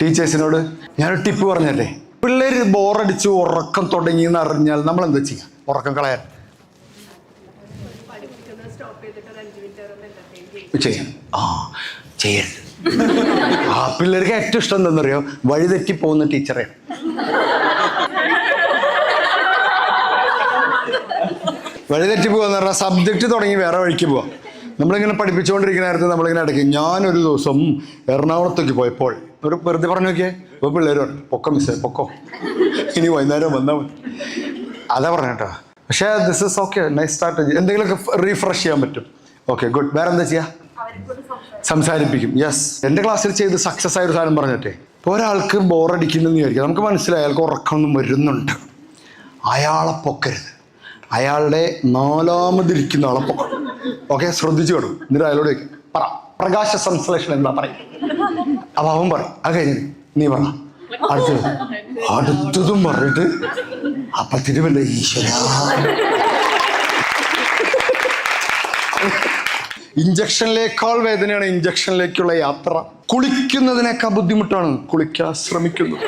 ടീച്ചേഴ്സിനോട് ഞാനൊരു ടിപ്പ് പറഞ്ഞല്ലേ, പിള്ളേർ ബോറടിച്ച് ഉറക്കം തുടങ്ങി എന്ന് അറിഞ്ഞാൽ നമ്മൾ എന്താ ചെയ്യുക? ഉറക്കം കളയാൻ ചെയ്യാം. ചെയ്യരുത്. പിള്ളേർക്ക് ഏറ്റവും ഇഷ്ടം എന്താണെന്നറിയോ? വഴിതെറ്റി പോകുന്ന ടീച്ചറെ. വഴിതെറ്റി പോകാന്ന് പറഞ്ഞാൽ സബ്ജക്റ്റ് തുടങ്ങി വേറെ വഴിക്ക് പോവാം. നമ്മളിങ്ങനെ പഠിപ്പിച്ചുകൊണ്ടിരിക്കുന്ന നേരത്തെ നമ്മളിങ്ങനെ ഇടയ്ക്ക്, ഞാനൊരു ദിവസം എറണാകുളത്തേക്ക് പോയപ്പോൾ ഒരു വെറുതെ പറഞ്ഞു നോക്കിയേ, ഇപ്പോൾ പിള്ളേർ പറഞ്ഞു പൊക്കം മിസ്സേ പൊക്കോ, ഇനി വൈകുന്നേരം വന്നാൽ മതി. അതാ പറഞ്ഞ കേട്ടോ. പക്ഷേ this is okay, nice strategy. എന്തെങ്കിലുമൊക്കെ റീഫ്രഷ് ചെയ്യാൻ പറ്റും. Okay good. വേറെ എന്താ ചെയ്യുക? സംസാരിപ്പിക്കും. യെസ്. എൻ്റെ ക്ലാസ്സിൽ ചെയ്ത് സക്സസ് ആയ ഒരു സാധനം പറഞ്ഞിട്ടേ, ഇപ്പോൾ ഒരാൾക്ക് ബോറടിക്കുന്നെന്ന് വിചാരിക്കും, നമുക്ക് മനസ്സിലായി അയാൾക്ക് ഉറക്കമൊന്നും വരുന്നുണ്ട്, അയാളെ പൊക്കരുത്, അയാളുടെ നാലാമതിരിക്കുന്ന ആളെ പൊക്കണം. ഓക്കെ, ശ്രദ്ധിച്ചു കേടും. എന്നിട്ട് അയാളോട് പറ, പ്രകാശ സംശ്ലേഷണം എന്താ പറയും. അപ്പൊ അവൻ പറയും, അത് കഴിഞ്ഞു നീ പറ. അടുത്തതും പറഞ്ഞിട്ട് അപ്പൊ തിരുവല്ല ഈശ്വര. ഇഞ്ചക്ഷനിലേക്കാൾ വേദനയാണ് ഇഞ്ചക്ഷനിലേക്കുള്ള യാത്ര. കുളിക്കുന്നതിനേക്കാൾ ബുദ്ധിമുട്ടാണ് കുളിക്കാൻ ശ്രമിക്കുന്നത്.